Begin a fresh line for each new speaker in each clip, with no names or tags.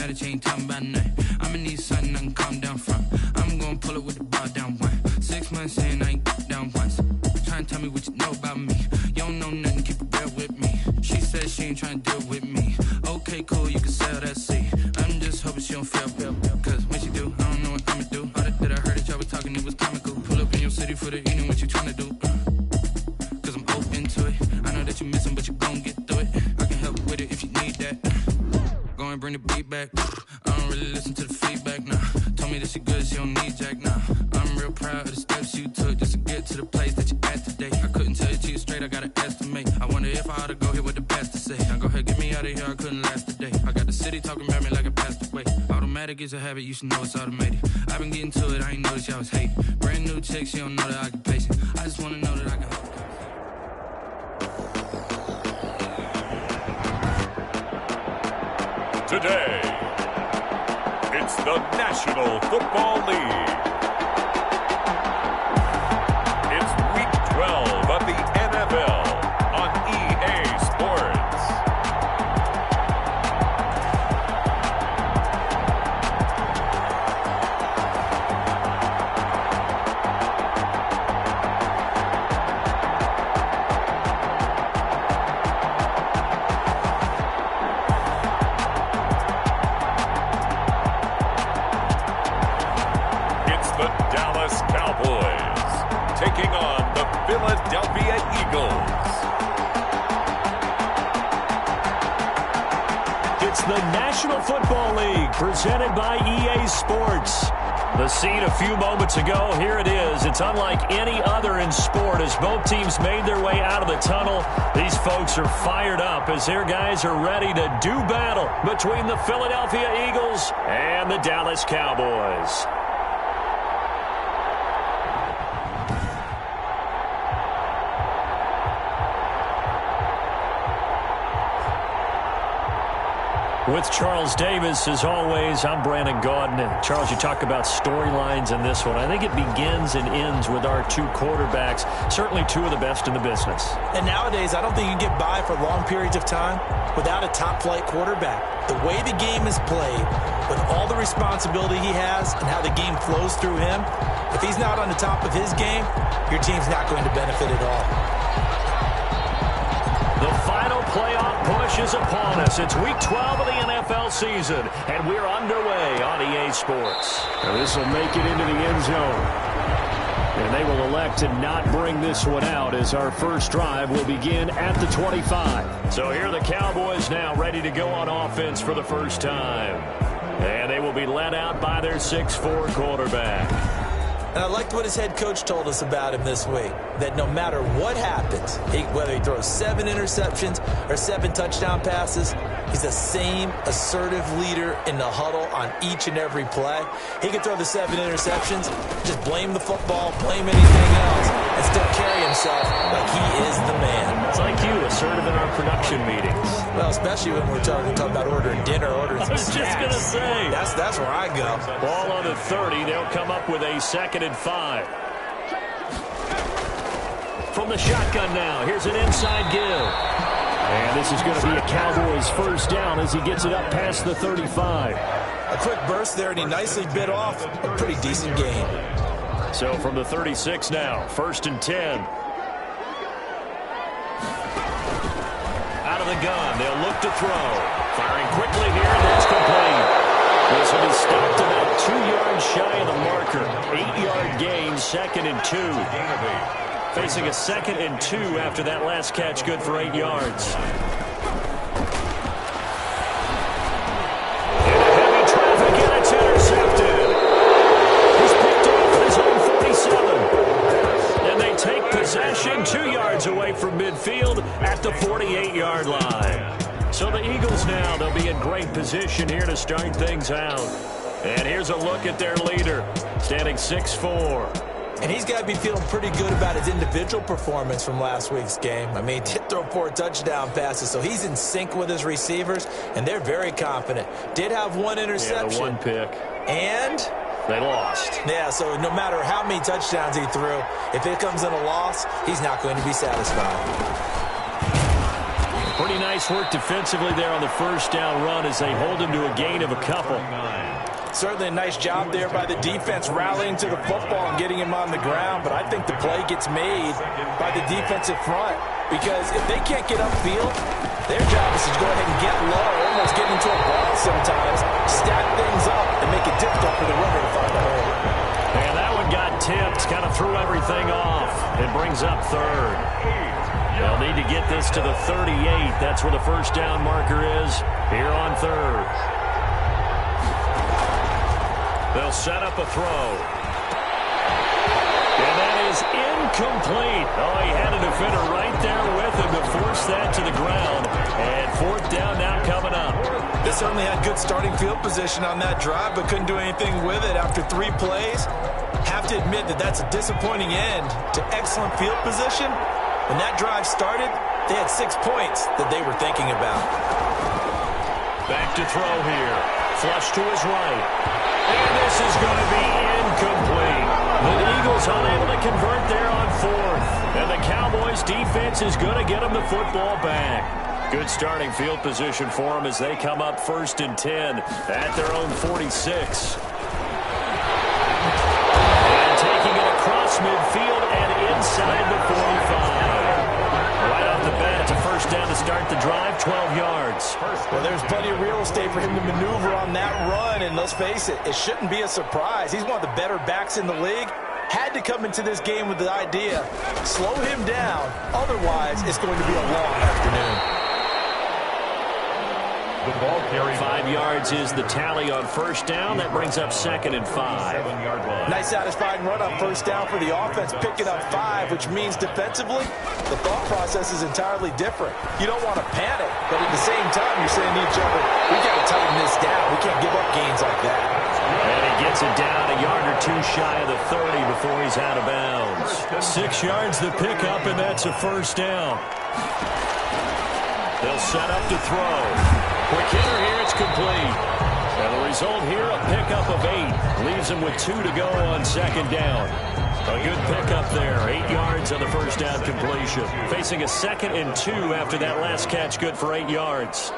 mad at you, ain't talking about nothing. I'ma need something I can calm down from. I'm gonna pull it with the bar down one. 6 months in, I ain't down once. Trying to tell me what you know about me. You don't know nothing, keep it real with me. She said she ain't trying to deal with me. Okay, cool, you can sell that seat. I'm just hoping she don't feel, cause when she do, I don't know what I'ma do. All that I heard that y'all was talking, it was comical. Pull up in your city for the evening, what you trying to do? Cause I'm open to it. I know that you missing, but you gon' get through it. I can help with it if you need that. Go and bring the beat back. I don't really listen to the feedback, nah. Told me that she good, she don't need jack, nah. I'm real proud of the steps you took just to get to the place that you at today. I couldn't tell it to you straight, I gotta estimate. I wonder if I ought to go here with the best to say. Now go ahead, get me out of here, I couldn't last today. I got the city talking about me like I passed away. Automatic is a habit, you should know it's automated. I've been getting to it, I ain't noticed y'all was hating. Brand new chick, she don't know the occupation. I just wanna know that I can help.
Today, it's the National Football League. It's Week 12 of the NFL on EA Sports. Taking on the Philadelphia Eagles.
It's the National Football League presented by EA Sports. The scene a few moments ago, here it is. It's unlike any other in sport as both teams made their way out of the tunnel. These folks are fired up as their guys are ready to do battle between the Philadelphia Eagles and the Dallas Cowboys. With Charles Davis, as always, I'm Brandon Gaudin. And Charles, you talk about storylines in this one. I think it begins and ends with our two quarterbacks, certainly two of the best in the business.
And nowadays, I don't think you can get by for long periods of time without a top-flight quarterback. The way the game is played, with all the responsibility he has and how the game flows through him, if he's not on the top of his game, your team's not going to benefit at all.
The final playoff push is upon us. It's Week 12 of the NFL season, and we're underway on EA Sports.
Now this will make it into the end zone. And they will elect to not bring this one out as our first drive will begin at the 25.
So here are the Cowboys now ready to go on offense for the first time. And they will be led out by their 6'4 quarterback.
And I liked what his head coach told us about him this week, that no matter what happens, whether he throws 7 interceptions or 7 touchdown passes, he's the same assertive leader in the huddle on each and every play. He can throw the 7 interceptions, just blame the football, blame anything else, and still carry himself like he is the man.
It's like you, assertive in our production meetings.
Well, especially when we're talking about ordering dinner, ordering some snacks.
I was just going to say.
That's where I go.
Ball on the 30. They'll come up with a 2nd and 5. From the shotgun now, here's an inside give.
And this is going to be a Cowboys first down as he gets it up past the 35.
A quick burst there, and he nicely bit off a pretty decent gain.
So from the 36 now, 1st and 10. Out of the gun, they'll look to throw. Firing quickly here, and that's complete. This will be stopped about 2 yards shy of the marker. 8-yard gain, 2nd and 2. Facing a 2nd and 2 after that last catch, good for 8 yards. Into heavy traffic, and it's intercepted. He's picked off at his own 47. And they take possession 2 yards away from midfield at the 48-yard line. So the Eagles now, they'll be in great position here to start things out. And here's a look at their leader, standing 6'4".
And he's got to be feeling pretty good about his individual performance from last week's game. I mean, he did throw 4 touchdown passes, so he's in sync with his receivers, and they're very confident. Did have 1 interception.
Yeah, the 1 pick.
And
they lost.
Yeah, so no matter how many touchdowns he threw, if it comes in a loss, he's not going to be satisfied.
Pretty nice work defensively there on the first down run as they hold him to a gain of a couple.
Certainly a nice job there by the defense rallying to the football and getting him on the ground, but I think the play gets made by the defensive front because if they can't get upfield, their job is to go ahead and get low, almost get into a ball sometimes, stack things up, and make it difficult for the runner to find a hole.
And that one got tipped, kind of threw everything off. It brings up third. They'll need to get this to the 38. That's where the first down marker is here on third. They'll set up a throw. And that is incomplete. Oh, he had a defender right there with him to force that to the ground. And fourth down now coming up.
They certainly had good starting field position on that drive, but couldn't do anything with it after 3 plays. Have to admit that that's a disappointing end to excellent field position. When that drive started, they had 6 points that they were thinking about.
Back to throw here. Flush to his right. And this is going to be incomplete. The Eagles unable to convert there on fourth. And the Cowboys defense is going to get them the football back. Good starting field position for them as they come up 1st and 10 at their own 46. And taking it across midfield and inside the 45. Right off the bat, it's a first down to start the drive, 12 yards.
Well, there's plenty of real estate for him to maneuver on that run, and let's face it, it shouldn't be a surprise. He's one of the better backs in the league. Had to come into this game with the idea, slow him down, otherwise it's going to be a long afternoon.
The ball carry
5 yards is the tally on first down. That brings up 2nd and 5.
7-yard line.
Nice satisfying run on first down for the offense, picking up 5, which means defensively, the thought process is entirely different. You don't want to panic, but at the same time, you're saying to each other, we got to tighten this down. We can't give up gains like that.
And he gets it down a yard or two shy of the 30 before he's out of bounds. 6 yards the pickup, and that's a first down. They'll set up to throw. Quick hitter here, it's complete. And the result here, a pickup of 8. Leaves him with 2 to go on 2nd down. A good pickup there, 8 yards on the first down completion. Facing a 2nd and 2 after that last catch, good for 8 yards.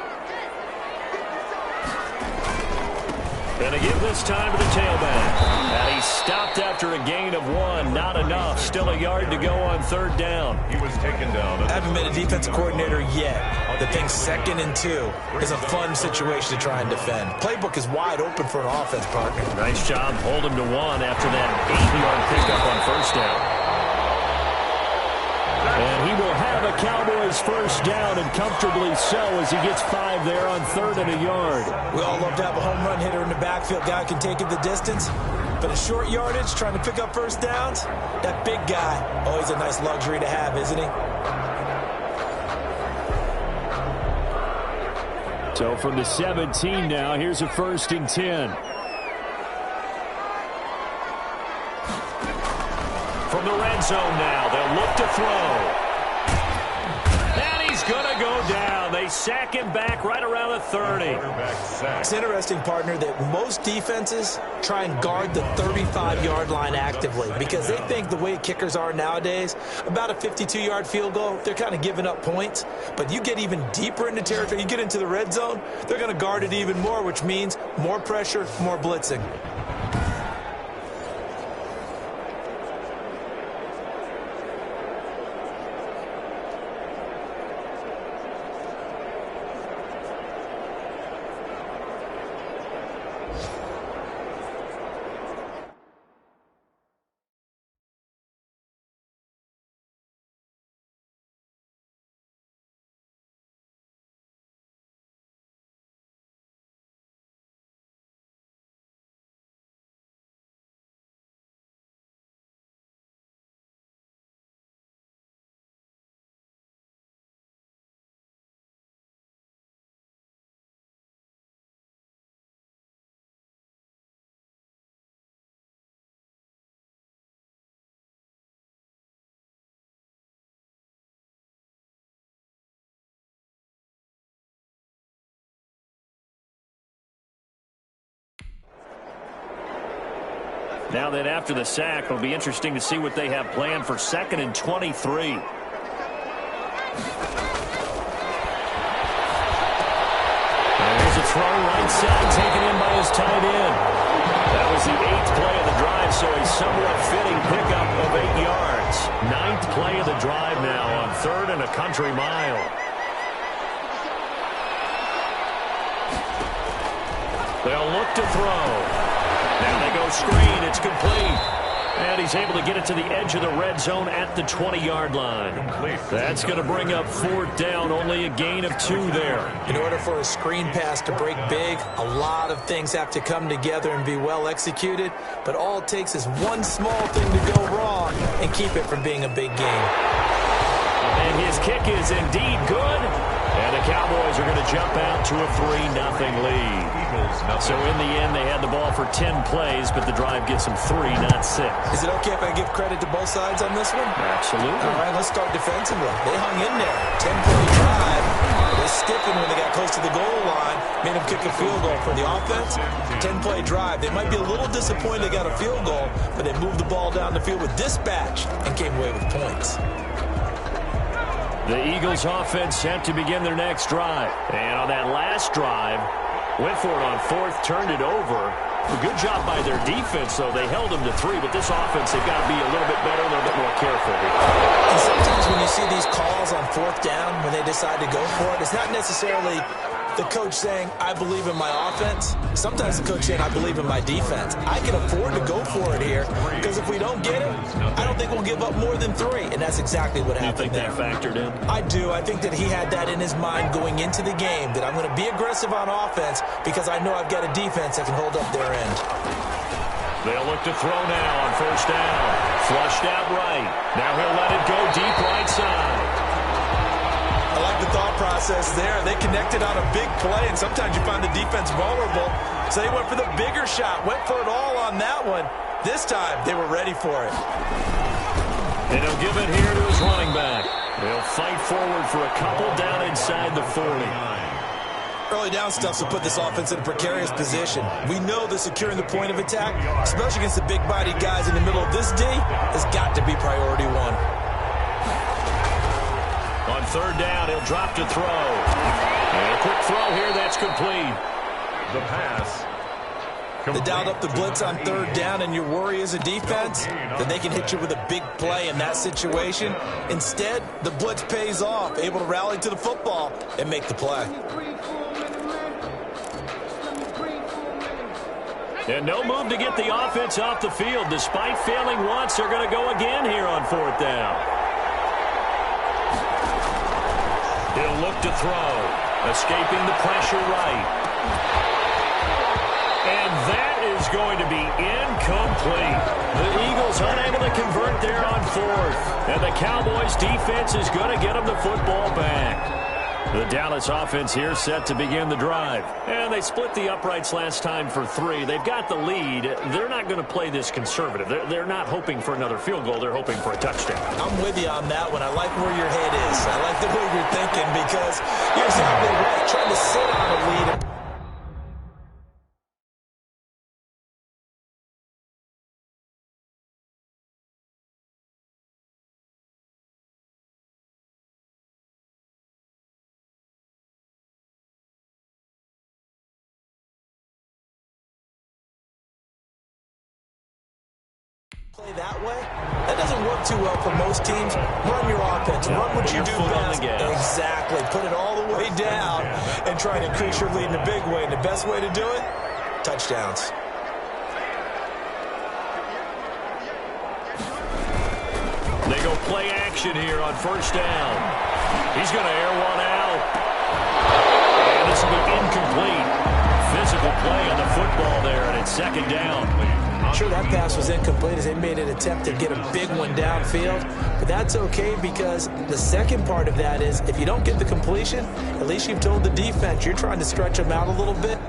And they give this time to the tailback. And he stopped after a gain of 1. Not enough. Still a yard to go on 3rd down.
He was taken down.
I haven't been a defensive coordinator yet. The thing 2nd and 2 is a fun situation to try and defend. Playbook is wide open for an offense partner.
Nice job. Hold him to 1 after that 8-yard pickup on first down. And he will have a Cowboys first down, and comfortably so, as he gets 5 there on 3rd and a yard.
We all love to have a home run hitter in the backfield. Guy can take it the distance. But a short yardage, trying to pick up first downs, that big guy, always a nice luxury to have, isn't he?
So from the 17 now, here's a 1st and 10.
From the red zone now, they'll look to throw. And he's going to go down. They sack him back right around the 30.
It's interesting, partner, that most defenses try and guard the 35-yard line actively because they think the way kickers are nowadays, about a 52-yard field goal, they're kind of giving up points. But you get even deeper into territory, you get into the red zone, they're going to guard it even more, which means more pressure, more blitzing.
Now then, after the sack, it'll be interesting to see what they have planned for 2nd and 23. to throw right side, taken in by his tight end. That was the 8th play of the drive, so a somewhat fitting pickup of 8 yards. 9th play of the drive now on 3rd and a country mile. They'll look to throw. Now they go screen. It's complete. And he's able to get it to the edge of the red zone at the 20-yard line. That's going to bring up 4th down, only a gain of 2 there.
In order for a screen pass to break big, a lot of things have to come together and be well executed. But all it takes is one small thing to go wrong and keep it from being a big game.
And his kick is indeed good. And the Cowboys are going to jump out to a 3-0 lead. So in the end, they had the ball for 10 plays, but the drive gets them 3, not 6.
Is it okay if I give credit to both sides on this one?
Absolutely.
All right, let's start defensively. They hung in there. 10-play drive. They stiffened when they got close to the goal line. Made them kick a field goal for the offense. 10-play drive. They might be a little disappointed they got a field goal, but they moved the ball down the field with dispatch and came away with points.
The Eagles offense set to begin their next drive. And on that last drive, went for it on 4th, turned it over. A good job by their defense, though. They held them to 3, but this offense, they've got to be a little bit better, a little bit more careful.
And sometimes when you see these calls on 4th down, when they decide to go for it, it's not necessarily the coach saying, I believe in my offense. Sometimes the coach saying, I believe in my defense. I can afford to go for it here because if we don't get it, I don't think we'll give up more than 3. And that's exactly what happened there.
You think that factored in?
I do. I think that he had that in his mind going into the game, that I'm going to be aggressive on offense because I know I've got a defense that can hold up their end.
They'll look to throw now on 1st down. Flushed out right. Now he'll let it go deep right side.
I like the thought process there. They connected on a big play, and sometimes you find the defense vulnerable. So they went for the bigger shot, went for it all on that one. This time, they were ready for it.
And he'll give it here to his running back. They'll fight forward for a couple down inside the 40.
Early down stuff will put this offense in a precarious position. We know that securing the point of attack, especially against the big-bodied guys in the middle of this D, has got to be priority 1.
On 3rd down, he'll drop to throw. And a quick throw here, that's complete.
The pass.
They dialed up the blitz on 3rd down, and your worry as a defense that they can hit you with a big play in that situation. Instead, the blitz pays off, able to rally to the football and make the play.
And no move to get the offense off the field. Despite failing once, they're going to go again here on 4th down. He'll look to throw, escaping the pressure right. And that is going to be incomplete. The Eagles unable to convert there on 4th. And the Cowboys defense is going to get them the football back. The Dallas offense here set to begin the drive. And they split the uprights last time for 3. They've got the lead. They're not going to play this conservative. They're not hoping for another field goal. They're hoping for a touchdown.
I'm with you on that one. I like where your head is. I like the way you're thinking because you're exactly right. Trying to sit on a lead. Play that way, that doesn't work too well for most teams. Run your offense. Run what you do best. Exactly. Put it all the way down and try to increase your lead in a big way. And the best way to do it, touchdowns.
They go play action here on 1st down. He's going to air one out. And this will be incomplete. Physical play on the football there, and it's 2nd down.
Sure, that pass was incomplete as they made an attempt to get a big one downfield. But that's okay because the second part of that is if you don't get the completion, at least you've told the defense you're trying to stretch them out a little bit.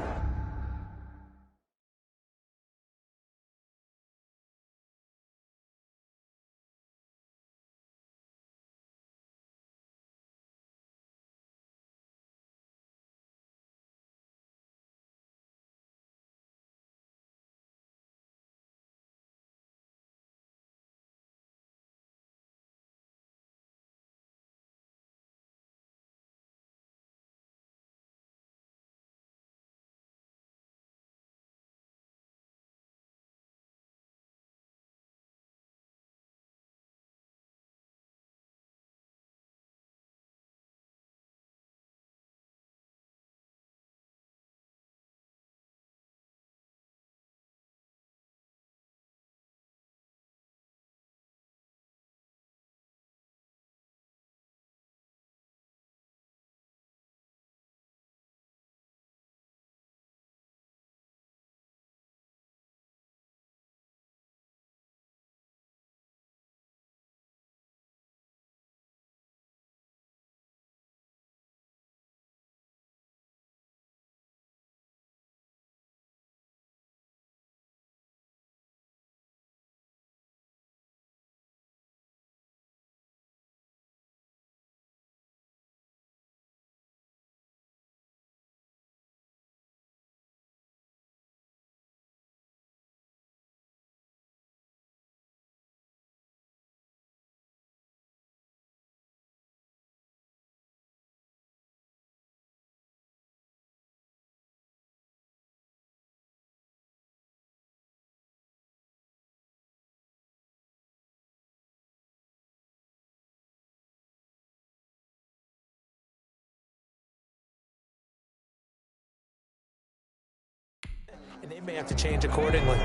And they may have to change accordingly.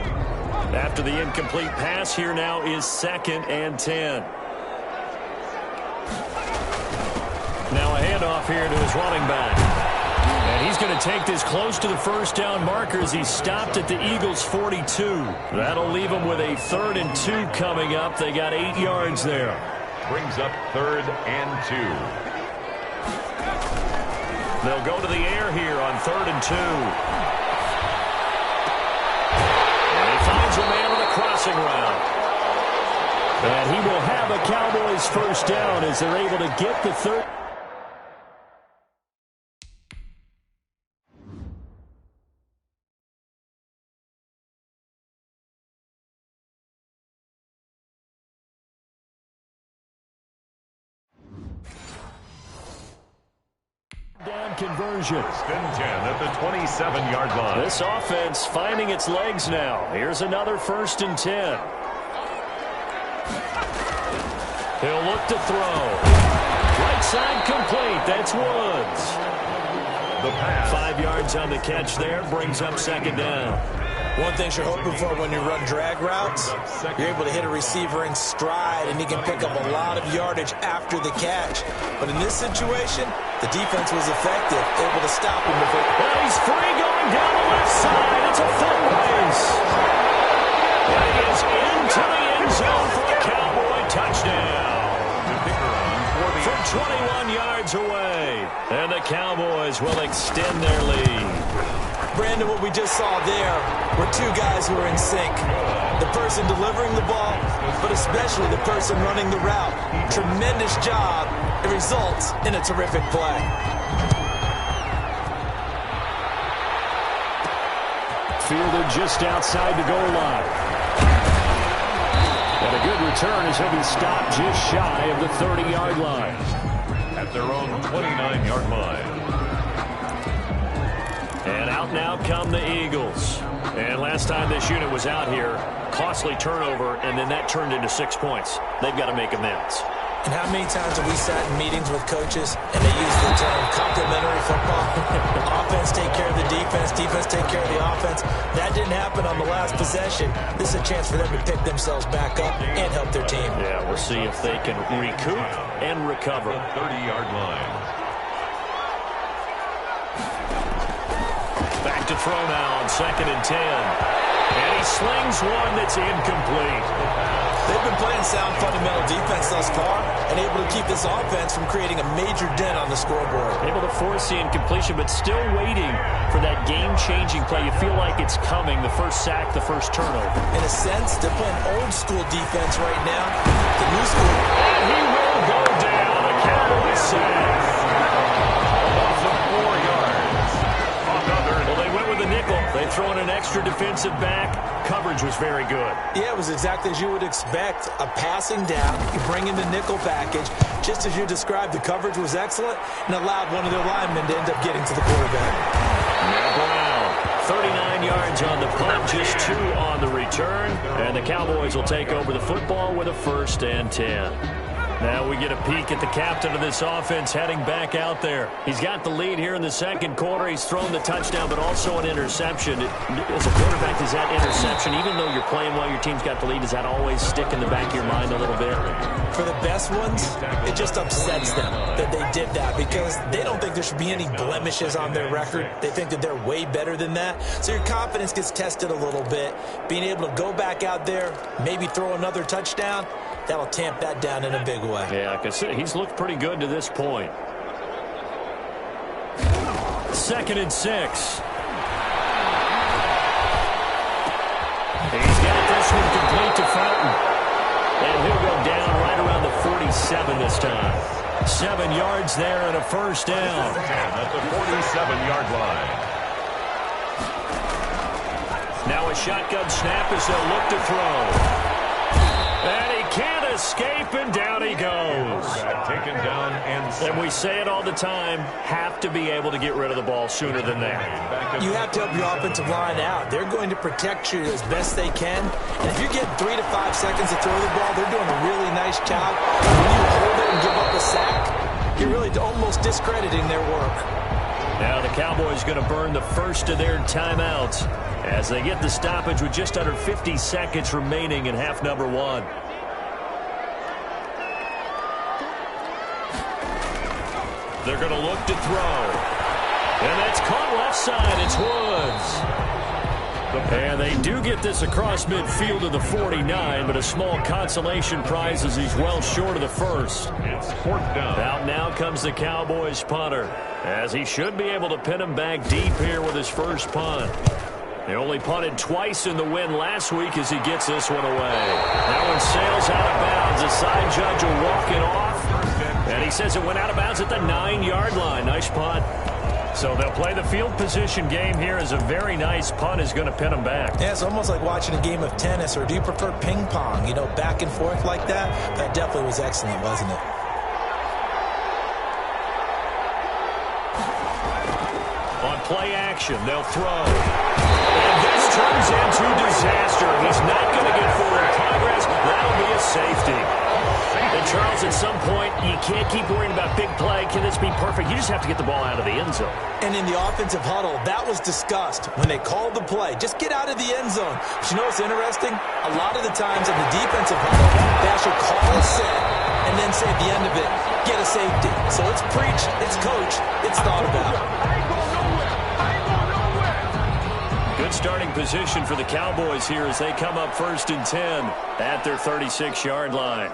After the incomplete pass, here now is 2nd and 10. Now a handoff here to his running back. And he's going to take this close to the first down marker as he stopped at the Eagles' 42. That'll leave him with a 3rd and 2 coming up. They got 8 yards there.
Brings up 3rd and 2.
They'll go to the air here on 3rd and 2. And he finds a man on the crossing route. And he will have a Cowboys first down as they're able to get the 3rd. Down conversion.
1st and 10 at the 27-yard line.
This offense finding its legs now. Here's another 1st and 10. He'll look to throw. Right side complete. That's Woods.
The pass.
5 yards on the catch there. Brings up 2nd down.
One thing you're hoping for when you run drag routes, you're able to hit a receiver in stride, and he can pick up a lot of yardage after the catch. But in this situation, the defense was effective, able to stop him before.
Well, he's free going down the left side. It's a foot race. He is into the end zone for a Cowboy touchdown. From 21 yards away. And the Cowboys will extend their lead.
Brandon, what we just saw there were two guys who were in sync. The person delivering the ball, but especially the person running the route. Tremendous job. It results in a terrific play.
Fielded just outside the goal line. And a good return as he'll be stopped just shy of the 30-yard line.
At their own 29-yard line.
And out now come the Eagles. And last time this unit was out here, costly turnover, and then that turned into 6 points. They've got to make amends.
And how many times have we sat in meetings with coaches and they use the term complementary football? Offense take care of the defense, defense take care of the offense. That didn't happen on the last possession. This is a chance for them to pick themselves back up and help their team.
Yeah, we'll see if they can recoup and recover.
30-yard line.
Back to throw now on 2nd and 10. And he slings one that's incomplete.
They've been playing sound fundamental defense thus far and able to keep this offense from creating a major dent on the scoreboard.
Able to force the incompletion, but still waiting for that game-changing play. You feel like it's coming, the first sack, the first turnover.
In a sense, they're playing old-school defense right now. The new school.
And he will go down. A Cowboys sack. Well, they went with the nickel. They throw in an extra defensive back. Coverage was very good.
Yeah, it was exactly as you would expect. A passing down. You bring in the nickel package. Just as you described, the coverage was excellent and allowed one of their linemen to end up getting to the quarterback.
Now Brown, 39 yards on the punt, just 2 on the return. And the Cowboys will take over the football with a 1st and 10. Now we get a peek at the captain of this offense heading back out there. He's got the lead here in the second quarter. He's thrown the touchdown, but also an interception. As a quarterback, is that interception, even though you're playing while your team's got the lead, does that always stick in the back of your mind a little bit?
For the best ones, it just upsets them that they did that because they don't think there should be any blemishes on their record. They think that they're way better than that. So your confidence gets tested a little bit. Being able to go back out there, maybe throw another touchdown, that'll tamp that down in a big way.
Yeah, like I said, he's looked pretty good to this point. 2nd and 6. He's got this one complete to Fountain. And he'll go down right around the 47 this time. 7 yards there and a 1st down.
10 at the 47-yard line.
Now a shotgun snap as they'll look to throw. And he can't escape, and down he goes.
Taken down
and we say it all the time, have to be able to get rid of the ball sooner than that.
You have to help your offensive line out. They're going to protect you as best they can. And if you're getting 3 to 5 seconds to throw the ball, they're doing a really nice job. When you hold it and give up a sack, you're really almost discrediting their work.
Now the Cowboys going to burn the first of their timeouts as they get the stoppage with just under 50 seconds remaining in half number 1. They're going to look to throw. And that's caught left side. It's Woods. And they do get this across midfield to the 49, but a small consolation prize as he's well short of the first.
It's 4th down.
Out now comes the Cowboys punter, as he should be able to pin him back deep here with his first punt. They only punted twice in the win last week as he gets this one away. That one sails out of bounds. The side judge will walk it off, and he says it went out of bounds at the 9-yard line. Nice punt. So they'll play the field position game here as a very nice punt is going to pin them back.
Yeah, it's almost like watching a game of tennis, or do you prefer ping pong? You know, back and forth like that? That definitely was excellent, wasn't it?
On play action, they'll throw. And this turns into disaster. He's not going to get forward progress. That'll be a safety. And Charles, at some point, you can't keep worrying about big play. Can this be perfect? You just have to get the ball out of the end zone.
And in the offensive huddle, that was discussed when they called the play. Just get out of the end zone. But you know what's interesting? A lot of the times in the defensive huddle, they actually call a set and then say at the end of it, get a safety. So it's preached, it's coached, it's thought about.
Good starting position for the Cowboys here as they come up 1st and 10 at their 36-yard line.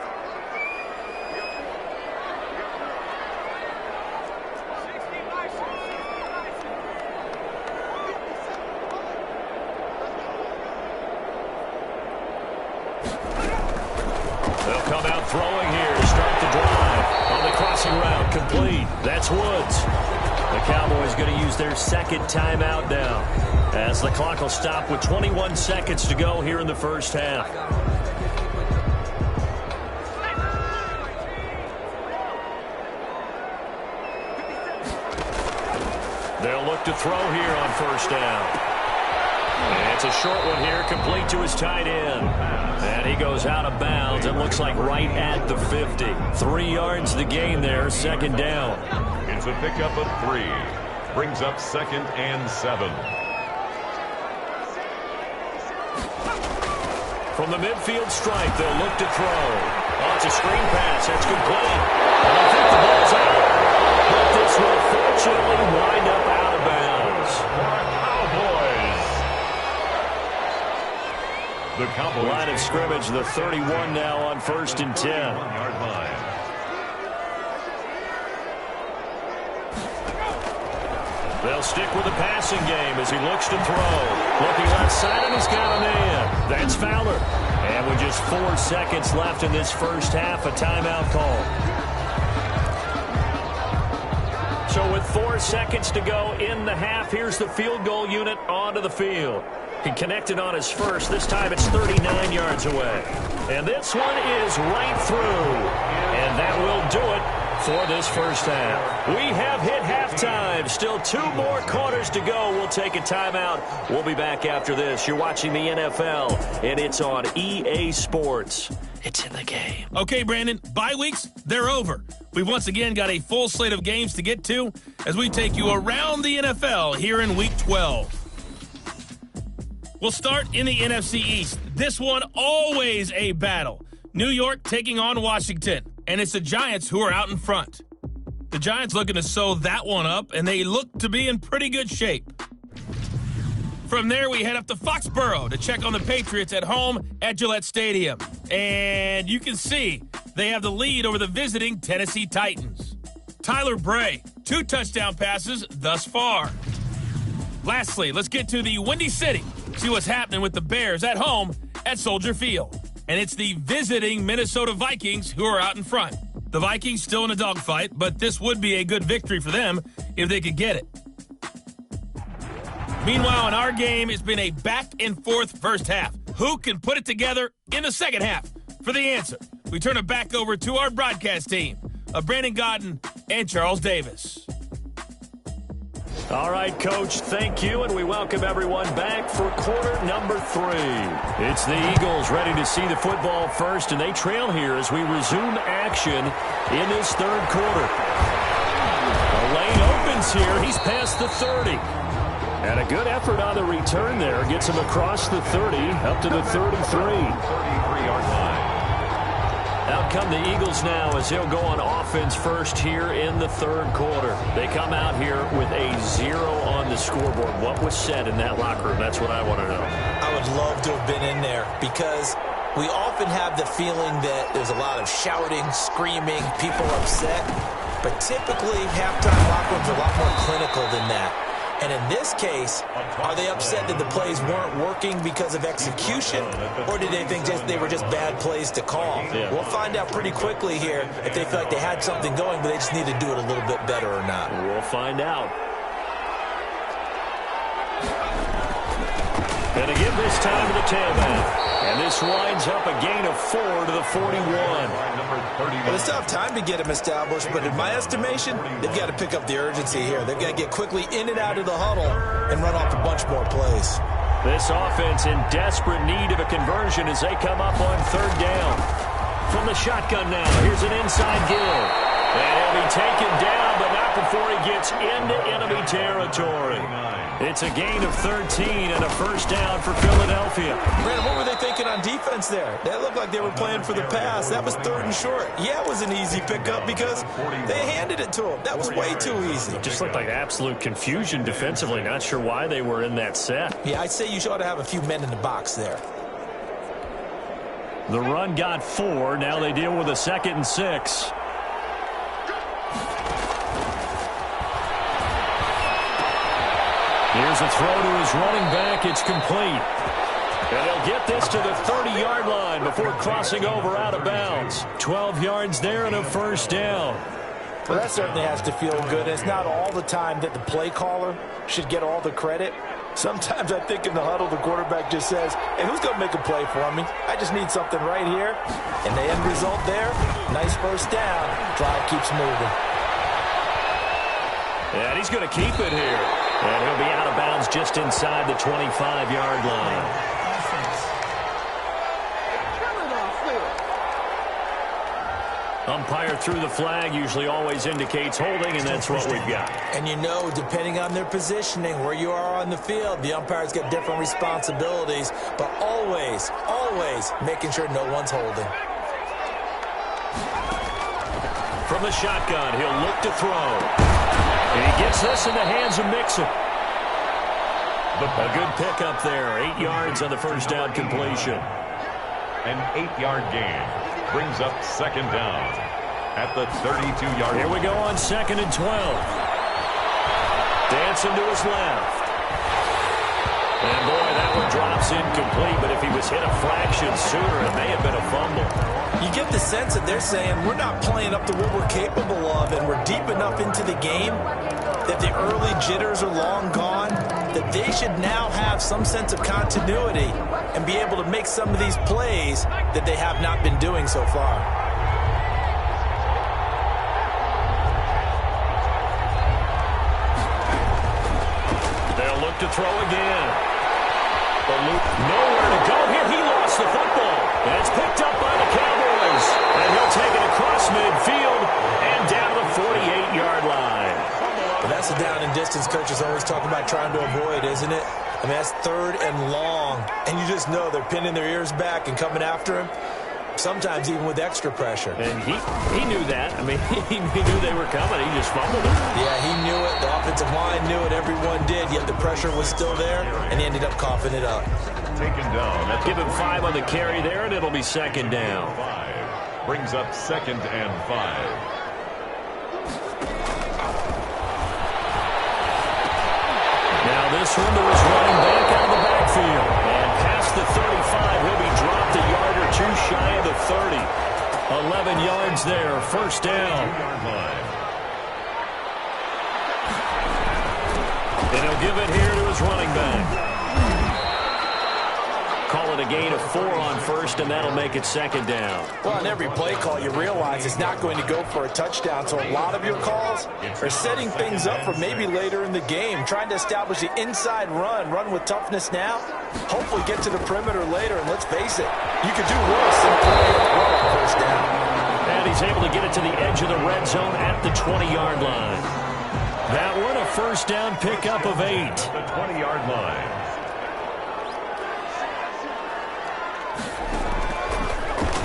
They'll come out throwing here to start the drive. On the crossing route, complete. That's Woods. The Cowboys going to use their second timeout now, as the clock will stop with 21 seconds to go here in the first half. They'll look to throw here on first down. And it's a short one here, complete to his tight end. And he goes out of bounds. It looks like right at the 50. 3 yards to gain there, second down.
It's a pickup of 3. Brings up 2nd and 7.
From the midfield stripe, they'll look to throw. Oh, it's a screen pass. That's complete. And I think the ball's out. But this will fortunately wind up out of bounds.
The Cowboys
line of scrimmage, the 31 now on 1st and 10.
Yard line.
They'll stick with the passing game as he looks to throw. Looking left side, and he's got a man. That's Fowler. And with just 4 seconds left in this first half, a timeout call. So with 4 seconds to go in the half, here's the field goal unit onto the field. He connected on his first. This time it's 39 yards away. And this one is right through. And that will do it for this first half. We have hit halftime. Still 2 more quarters to go. We'll take a timeout. We'll be back after this. You're watching the NFL, and it's on EA Sports. It's in the game.
Okay, Brandon, bye weeks, they're over. We've once again got a full slate of games to get to as we take you around the NFL here in Week 12. We'll start in the NFC East. This one always a battle. New York taking on Washington, and it's the Giants who are out in front. The Giants looking to sew that one up, and they look to be in pretty good shape. From there, we head up to Foxborough to check on the Patriots at home at Gillette Stadium. And you can see they have the lead over the visiting Tennessee Titans. Tyler Bray, 2 touchdown passes thus far. Lastly, let's get to the Windy City. See what's happening with the Bears at home at Soldier Field. And it's the visiting Minnesota Vikings who are out in front. The Vikings still in a dogfight, but this would be a good victory for them if they could get it. Meanwhile, in our game, it's been a back-and-forth first half. Who can put it together in the second half? For the answer, we turn it back over to our broadcast team of Brandon Godden and Charles Davis.
All right, Coach, thank you, and we welcome everyone back for quarter number 3. It's the Eagles ready to see the football first, and they trail here as we resume action in this third quarter. A lane opens gains here. He's past the 30.
And a good effort on the return there. Gets him across the 30, up to the 33.
33-yard line.
Out come the Eagles now as he'll go on offense first here in the third quarter. They come out here with a 0 on the scoreboard. What was said in that locker room? That's what I want to know.
I would love to have been in there because we often have the feeling that there's a lot of shouting, screaming, people upset. But typically, halftime locker rooms are a lot more clinical than that. And in this case, are they upset that the plays weren't working because of execution, or did they think they were just bad plays to call?
Yeah.
We'll find out pretty quickly here if they feel like they had something going, but they just need to do it a little bit better or not.
We'll find out. And to give this time to the tailback. And this winds up a gain of 4 to the 41.
Well, they still have time to get him established, but in my estimation, they've got to pick up the urgency here. They've got to get quickly in and out of the huddle and run off a bunch more plays.
This offense in desperate need of a conversion as they come up on third down. From the shotgun now, here's an inside give. And he'll be taken down, but not before he gets into enemy territory. It's a gain of 13 and a first down for Philadelphia.
Brandon, what were they thinking on defense there? That looked like they were playing for the pass. That was third and short. Yeah, it was an easy pickup because they handed it to him. That was way too easy.
Just looked like absolute confusion defensively. Not sure why they were in that set.
Yeah, I'd say you ought to have a few men in the box there.
The run got 4. Now they deal with a 2nd and 6. Here's a throw to his running back. It's complete. And he'll get this to the 30-yard line before crossing over out of bounds. 12 yards there and a first down.
Well, that certainly has to feel good. It's not all the time that the play caller should get all the credit. Sometimes I think in the huddle, the quarterback just says, hey, who's going to make a play for me? I just need something right here. And the end result there, nice first down. Drive keeps moving.
And he's going to keep it here. And he'll be out of bounds just inside the 25-yard line. Umpire threw the flag, usually always indicates holding, and that's what we've got.
And you know, depending on their positioning, where you are on the field, the umpire's got different responsibilities, but always, always making sure no one's holding.
From the shotgun, he'll look to throw. And he gets this in the hands of Mixon. A good pickup there. 8 yards on the first down completion.
An 8-yard gain brings up second down at the 32-yard line.
Here we go on 2nd and 12. Dancing to his left. And boy, that one drops incomplete, but if he was hit a fraction sooner, it may have been a fumble.
You get the sense that they're saying we're not playing up to what we're capable of, and we're deep enough into the game that the early jitters are long gone, that they should now have some sense of continuity and be able to make some of these plays that they have not been doing so far.
They'll look to throw again. Nowhere to go here. He lost the football. And it's picked up by the Cowboys. And he'll take it across midfield and down the 48-yard line.
But that's a down and distance coaches always talk about trying to avoid, isn't it? I mean, that's third and long. And you just know they're pinning their ears back and coming after him. Sometimes even with extra pressure.
And he knew that. I mean, he knew they were coming. He just fumbled it.
Yeah, he knew it. The offensive line knew it. Everyone did. Yet the pressure was still there, and he ended up coughing it up.
Taken down.
Give him 5 on the carry there, and it'll be second down.
5 brings up 2nd and 5.
Now this one to his running back out of the backfield. And past the 35, he'll be dropped a yard or two shy of the 30. 11 yards there, first down. And he'll give it here to his running back. Call it a gain of 4 on first, and that'll make it second down.
Well, on every play call, you realize it's not going to go for a touchdown, so a lot of your calls are setting things up for maybe later in the game, trying to establish the inside run with toughness now, hopefully get to the perimeter later, and let's face it, you could do worse than play well on first down.
And he's able to get it to the edge of the red zone at the 20-yard line. That one, a first down pickup of 8.
At the 20-yard line.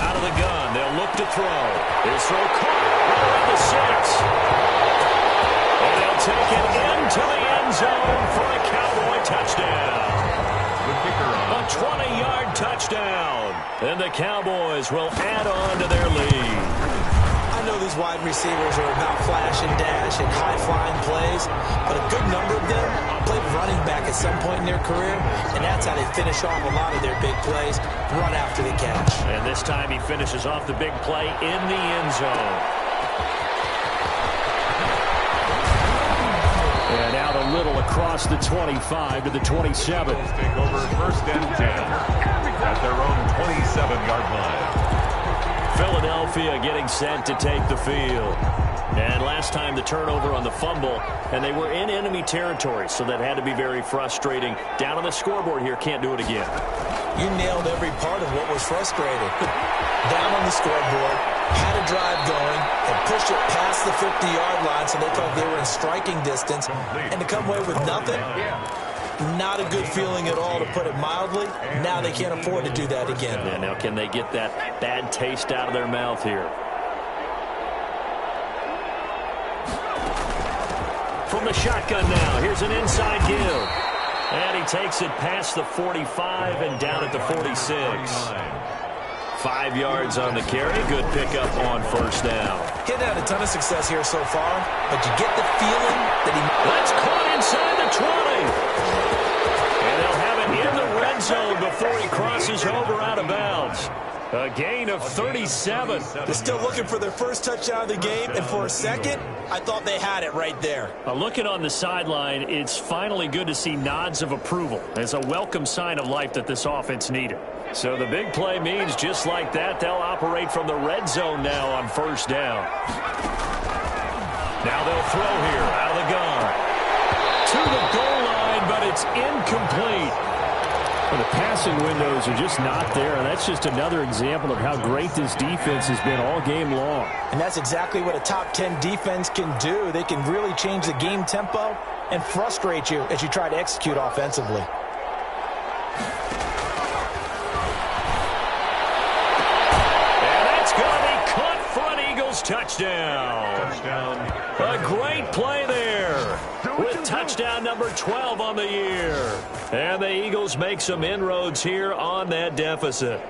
Out of the gun, they'll look to throw. His throw caught right around the 6. And they'll take it into the end zone for a Cowboy touchdown. A 20-yard touchdown. And the Cowboys will add on to their lead.
I know these wide receivers are about flash and dash and high-flying plays, but a good number of them played running back at some point in their career, and that's how they finish off a lot of their big plays, run after the catch.
And this time he finishes off the big play in the end zone.
And out a little across the 25 to the 27.
Take over first and 10 at their own 27-yard line.
Philadelphia getting set to take the field. And last time the turnover on the fumble, and they were in enemy territory, so that had to be very frustrating. Down on the scoreboard here, can't do it again.
You nailed every part of what was frustrating. Down on the scoreboard, had a drive going, and pushed it past the 50-yard line so they thought they were in striking distance, and to come away with nothing, not a good feeling at all, to put it mildly. Now they can't afford to do that again.
Yeah, now can they get that bad taste out of their mouth here? From the shotgun now, here's an inside give. And he takes it past the 45 and down at the 46. 5 yards on the carry. Good pickup on first down.
He's had a ton of success here so far, but you get the feeling that
That's caught inside the 20. And they'll have it in the red zone before he crosses over out of bounds. A gain of 37.
They're still looking for their first touchdown of the game, and for a second, I thought they had it right there.
Looking on the sideline, it's finally good to see nods of approval. It's a welcome sign of life that this offense needed. So the big play means just like that, they'll operate from the red zone now on first down. Now they'll throw here out of the gun. To the goal line, but it's incomplete.
Well, the passing windows are just not there, and that's just another example of how great this defense has been all game long.
And that's exactly what a top 10 defense can do. They can really change the game tempo and frustrate you as you try to execute offensively.
And that's going to be caught for an Eagles touchdown. A great play there with touchdown number 12 on the year. And the Eagles make some inroads here on that deficit.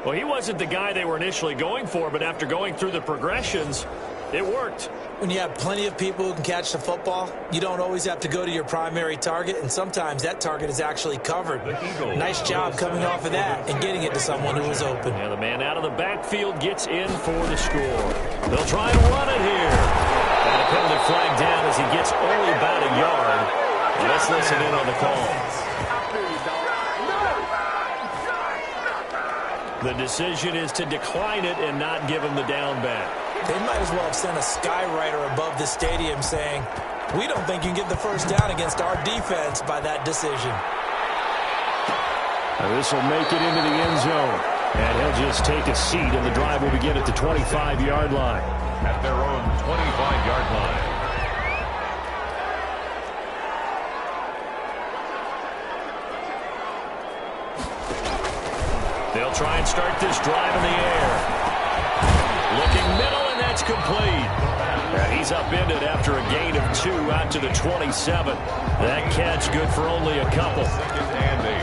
Well, he wasn't the guy they were initially going for, but after going through the progressions, it worked.
When you have plenty of people who can catch the football, you don't always have to go to your primary target, and sometimes that target is actually covered. Nice job coming off of that and getting it to someone who was open.
And the man out of the backfield gets in for the score. They'll try and run it here. And a penalty flag down as he gets only about a yard. Let's listen in on the call. The decision is to decline it and not give him the down back.
They might as well have sent a skywriter above the stadium saying, we don't think you can get the first down against our defense by that decision.
This will make it into the end zone. And he'll just take a seat, and the drive will begin at the 25-yard line.
At their own 25-yard line.
They'll try and start this drive in the air. Looking middle, and that's complete. And he's upended after a gain of 2 out to the 27. That catch good for only a couple.
Second and 8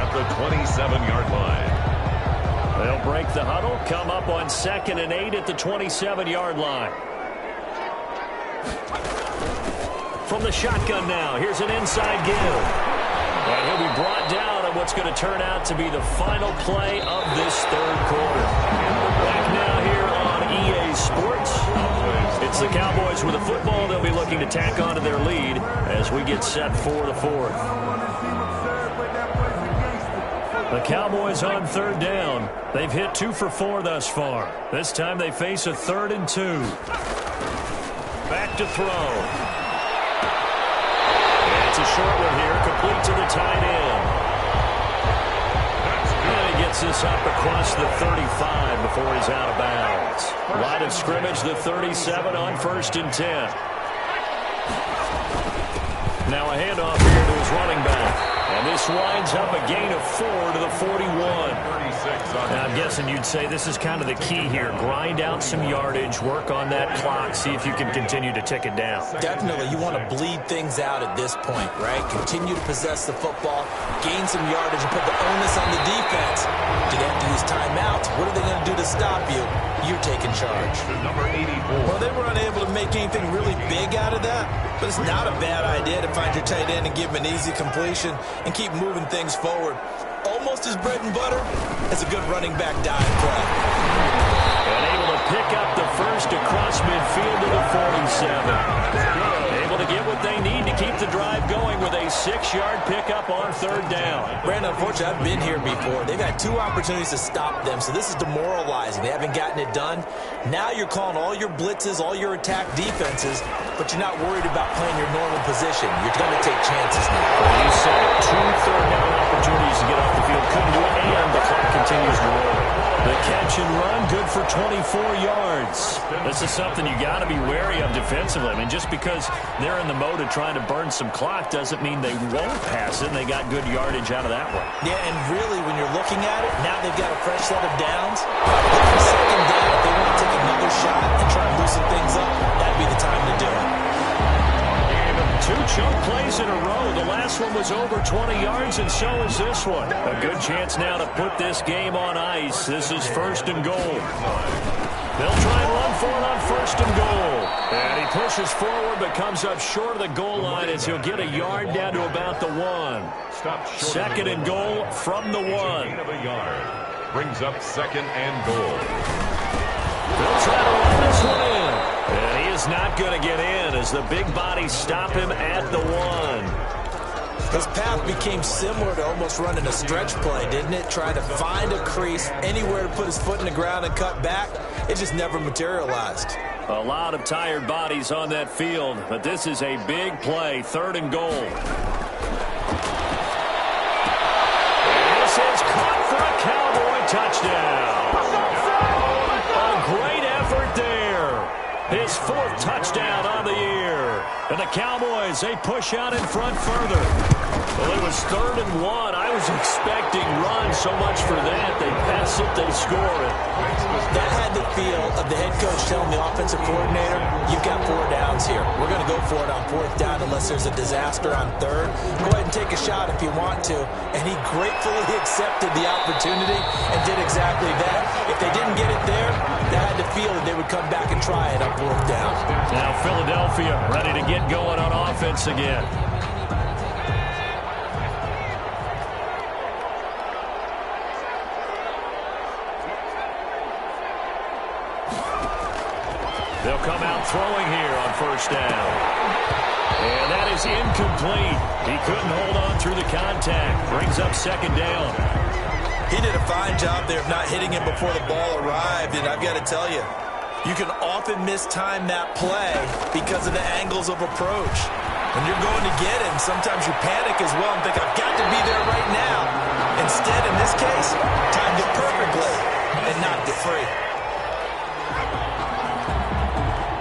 at the 27-yard line.
They'll break the huddle, come up on 2nd and 8 at the 27-yard line. From the shotgun now, here's an inside give. And he'll be brought down on what's going to turn out to be the final play of this third quarter. Back now here on EA Sports. It's the Cowboys with the football. They'll be looking to tack onto their lead as we get set for the fourth. The Cowboys on third down. They've hit 2 for 4 thus far. This time they face a 3rd and 2. Back to throw. It's a short one here, complete to the tight end. And he gets this up across the 35 before he's out of bounds. Line of scrimmage, the 37 on 1st and 10. Now a handoff here to his running back. And this winds up a gain of 4 to the 41. Now, I'm guessing you'd say this is kind of the key here. Grind out some yardage, work on that clock, see if you can continue to tick it down.
Definitely. You want to bleed things out at this point, right? Continue to possess the football, gain some yardage, and put the onus on the defense. Do they have to use timeouts? What are they going to do to stop you? You're taking charge.
Number 84.
Well, they were unable to make anything really big out of that, but it's not a bad idea to find your tight end and give him an easy completion and keep moving things forward. Almost as bread and butter as a good running back dive play.
And able to pick up the first across midfield to the 47. Able to get what they need to keep the drive going with a 6-yard pickup on 3rd down.
Brandon, unfortunately, I've been here before. They've had 2 opportunities to stop them, so this is demoralizing. They haven't gotten it done. Now you're calling all your blitzes, all your attack defenses, but you're not worried about playing your normal position. You're going to take chances now.
Well, you said 2 third-down opportunities to get off the field. Couldn't do it, and the clock continues to roll. The catch and run, good for 24 yards. This is something you got to be wary of defensively. I mean, just because they're in the mode of trying to burn some clock doesn't mean they won't pass it, and they got good yardage out of that one.
Yeah, and really, when you're looking at it, now they've got a fresh set of downs. Look for 2nd down. If they want to take another shot and try and loosen things up, that'd be the time to do it.
2 chunk plays in a row. The last one was over 20 yards, and so is this one. A good chance now to put this game on ice. This is 1st and goal. They'll try and run for it on 1st and goal. And he pushes forward but comes up short of the goal line as he'll get a yard down to about the 1. 2nd and goal from the 1.
Brings up 2nd and goal.
They'll try to run this one in. And he is not going to get in as the big bodies stop him at the 1.
His path became similar to almost running a stretch play, didn't it? Trying to find a crease, anywhere to put his foot in the ground and cut back. It just never materialized.
A lot of tired bodies on that field, but this is a big play, 3rd and goal. And this is caught for a Cowboy touchdown. A great effort there. His 4th touchdown on the year. And the Cowboys, they push out in front further. Well, it was 3rd and 1. I was expecting run so much for that. They pass it, they score it.
That had the feel of the head coach telling the offensive coordinator, you've got 4 downs here. We're going to go for it on 4th down unless there's a disaster on 3rd. Go ahead and take a shot if you want to. And he gratefully accepted the opportunity and did exactly that. If they didn't get it there, they had the feel that they would come back and try it on 4th down.
Now Philadelphia ready to get going on offense again. They'll come out throwing here on 1st down. And that is incomplete. He couldn't hold on through the contact. Brings up 2nd down.
He did a fine job there of not hitting him before the ball arrived. And I've got to tell you, you can often mistime that play because of the angles of approach. When you're going to get him, sometimes you panic as well and think, I've got to be there right now. Instead, in this case, timed it perfectly and knocked it free.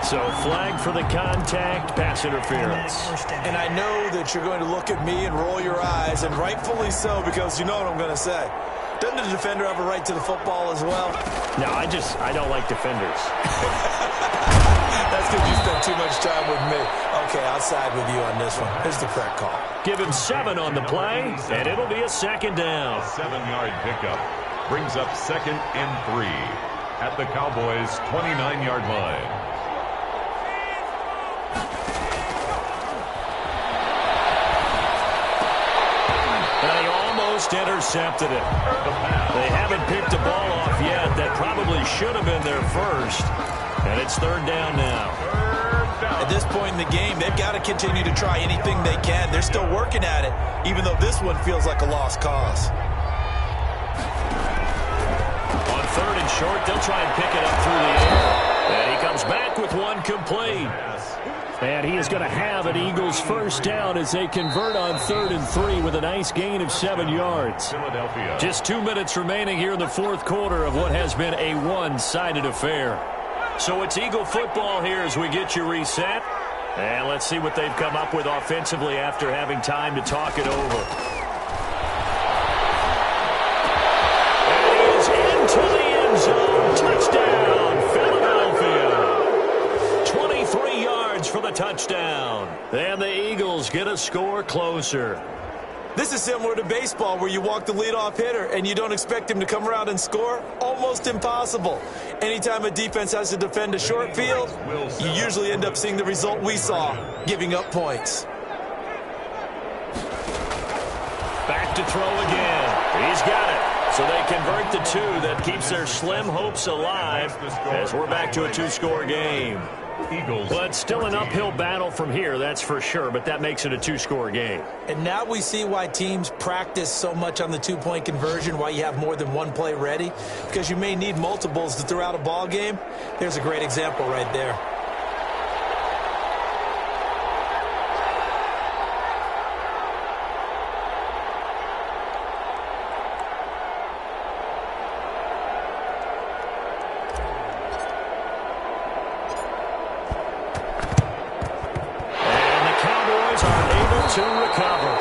So flag for the contact, pass interference.
And I know that you're going to look at me and roll your eyes, and rightfully so, because you know what I'm going to say. Doesn't the defender have a right to the football as well?
No, I don't like defenders.
That's because you spent too much time with me. Okay, I'll side with you on this one. Here's the correct call.
Give him 7 on the play, and it'll be a 2nd down.
7-yard pickup. Brings up 2nd and 3 at the Cowboys' 29-yard line.
Intercepted it. They haven't picked the ball off yet. That probably should have been their first. And it's 3rd down now.
At this point in the game, they've got to continue to try anything they can. They're still working at it, even though this one feels like a lost cause.
On 3rd and short, they'll try and pick it up through the air. And he comes back with one complete. And he is going to have an Eagles 1st down as they convert on 3rd and 3 with a nice gain of 7 yards. Just 2 minutes remaining here in the 4th quarter of what has been a one-sided affair. So it's Eagle football here as we get you reset. And let's see what they've come up with offensively after having time to talk it over. And he is into the end zone. Touchdown, Philadelphia. 23 yards for the touchdown. And the Eagles get a score closer.
This is similar to baseball where you walk the leadoff hitter and you don't expect him to come around and score. Almost impossible. Anytime a defense has to defend a short field, you usually end up seeing the result we saw, giving up points.
Back to throw again. He's got it. So they convert the two. That keeps their slim hopes alive as we're back to a two-score game.
Eagles.
But still an uphill battle from here, that's for sure, but that makes it a two-score game.
And now we see why teams practice so much on the two-point conversion, why you have more than one play ready, because you may need multiples to throw out a ball game. There's a great example right there.
To recover.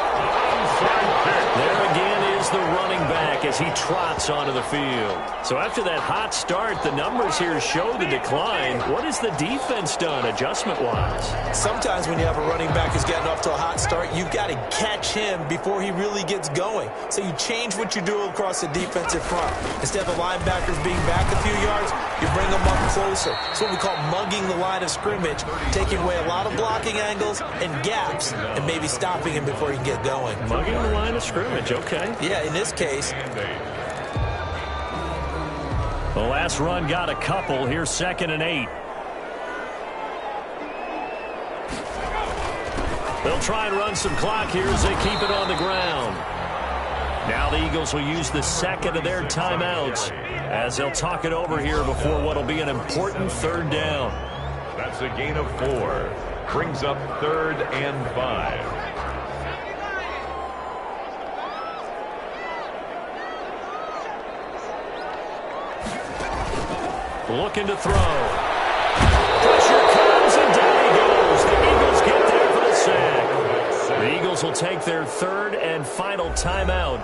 There again is the running back as he trots onto the field. So after that hot start, the numbers here show the decline. What has the defense done adjustment-wise?
Sometimes when you have a running back who's getting off to a hot start, you've got to catch him before he really gets going. So you change what you do across the defensive front. Instead of the linebackers being back a few yards, you bring them up closer. It's what we call mugging the line of scrimmage, taking away a lot of blocking angles and gaps and maybe stopping him before he can get going.
Mugging the line of scrimmage, okay.
Yeah, in this case.
The last run got a couple. Here's 2nd and 8. They'll try and run some clock here as they keep it on the ground. Now the Eagles will use the second of their timeouts as they'll talk it over here before what will be an important 3rd down.
That's a gain of 4. Brings up 3rd and 5.
Looking to throw. Pressure comes, and down he goes. The Eagles get there for the sack. The Eagles will take their 3rd and final timeout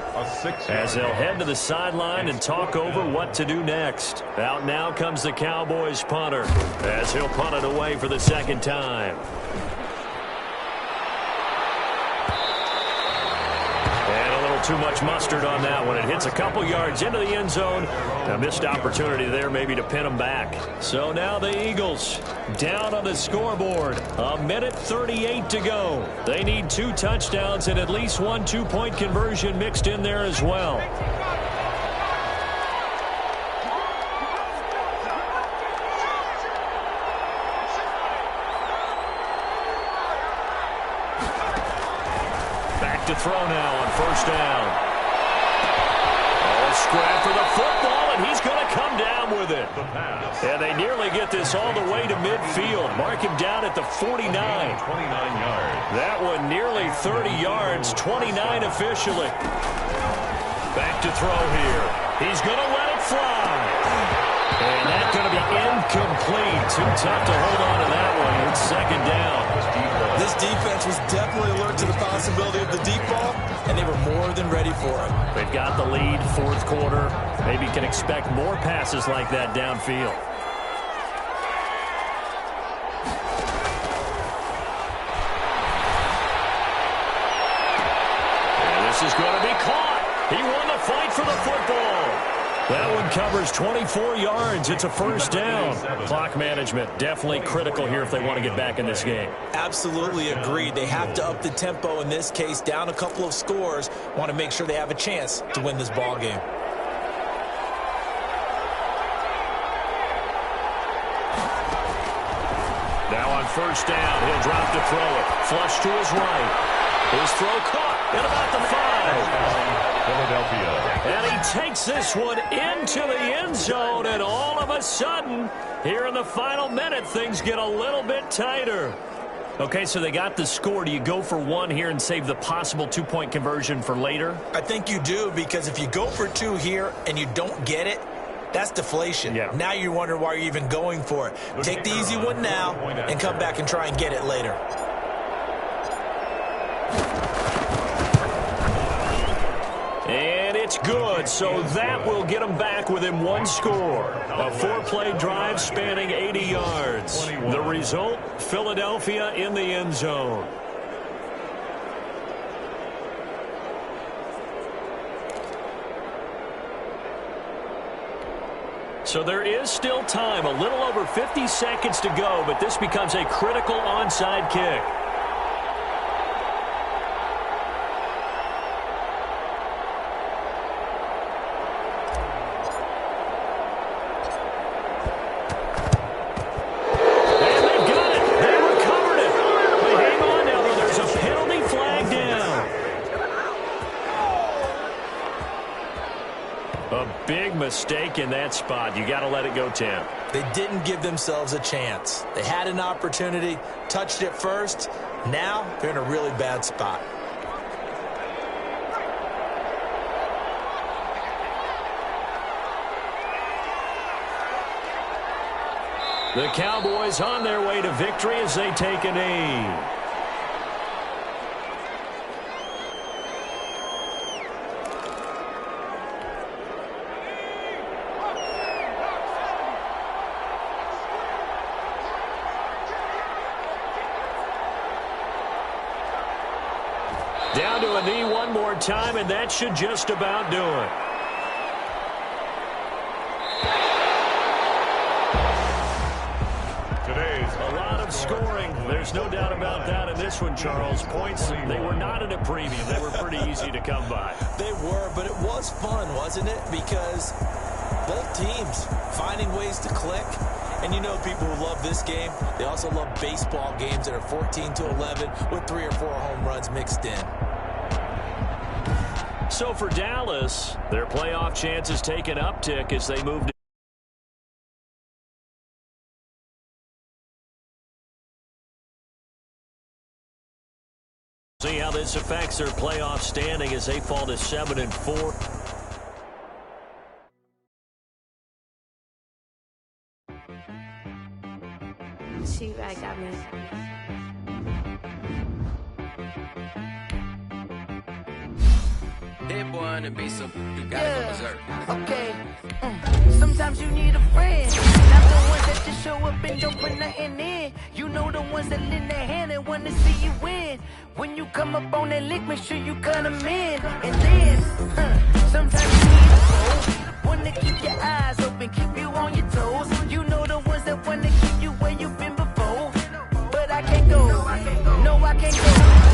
as they'll head to the sideline and talk over what to do next. Out now comes the Cowboys punter as he'll punt it away for the 2nd time. Too much mustard on that one. It hits a couple yards into the end zone. A missed opportunity there maybe to pin them back. So now the Eagles down on the scoreboard. 1:38 to go. They need 2 touchdowns and at least 1 two-point conversion mixed in there as well. To throw now on 1st down. Oh, scrap for the football, and he's going to come down with it. And they nearly get this all the way to midfield. Mark him down at the 49.
29 yards.
That one nearly 30 yards, 29 officially. Back to throw here. He's going to let it fly. And that's going to be incomplete. Too tough to hold on to that one. It's 2nd down.
This defense was definitely alert to the possibility of the deep ball, and they were more than ready for it.
They've got the lead, 4th quarter. Maybe can expect more passes like that downfield. And this is going to be caught. He won the fight for the football. That one covers 24 yards. It's a 1st down. Clock management definitely critical here if they want to get back in this game.
Absolutely agreed. They have to up the tempo in this case, down a couple of scores. Want to make sure they have a chance to win this ball game.
Now on 1st down, he'll drop to throw it. Flush to his right. His throw caught at about the 5.
Philadelphia.
And he takes this one into the end zone, and all of a sudden, here in the final minute, things get a little bit tighter. Okay, so they got the score. Do you go for 1 here and save the possible 2-point conversion for later?
I think you do, because if you go for 2 here and you don't get it, That's deflation.
Yeah.
Now you wonder why you're even going for it. Take the easy one now and come back and try and get it later.
And it's good, so that will get them back within one score. A 4-play drive spanning 80 yards. The result, Philadelphia in the end zone. So there is still time, a little over 50 seconds to go, but this becomes a critical onside kick. Mistake in that spot. You got to let it go, Tim.
They didn't give themselves a chance. They had an opportunity, touched it first. Now they're in a really bad spot.
The Cowboys on their way to victory as they take a knee. Down to a knee one more time, and that should just about do it. A lot of scoring. There's no doubt about that in this one, Charles. Points, they were not at a premium. They were pretty easy to come by.
They were, but it was fun, wasn't it? Because both teams finding ways to click. And you know people who love this game, they also love baseball games that are 14-11 with 3 or 4 home runs mixed in.
So for Dallas, their playoff chances take an uptick as they move to see how this affects their playoff standing as they fall to 7-4.
She right got me.
Dead boy on the beat, so you gotta go berserk.
Okay. Sometimes you need a friend. Not the ones that just show up and don't put nothing in. You know the ones that lend their hand and want to see you win. When you come up on that lick, make sure you cut them in. And then, sometimes you need a foe. One to keep your eyes open, keep you on your toes. You know the ones that want to keep you where you've been before. But I can't go. No, I can't go.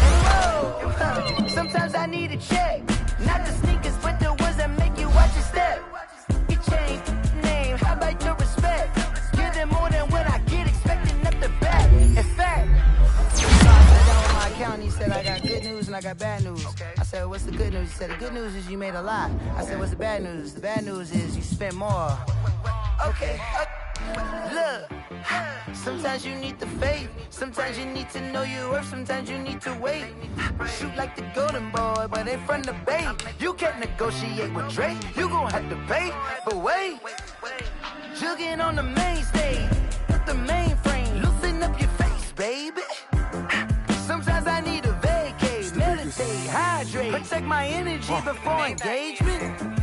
And whoa, sometimes I need a check. Not the sneakers, but the ones that make you watch your step. You change name, how about your respect? Give them more than what I get, expecting up the back. In fact, I sat down with my accountant, he said I got good news and I got bad news. I said, what's the good news? He said, the good news is you made a lot. I said, what's the bad news? The bad news is you spent more. Okay. Look, sometimes you need the faith. Sometimes you need to know your worth. Sometimes you need to wait. Shoot like the golden boy, but they from the bay. You can't negotiate with Drake. You gon' have to pay. But wait, jugging on the main stage. Put the mainframe. Loosen up your face, baby. Sometimes I need a vacate. Meditate, hydrate. Protect my energy before engagement.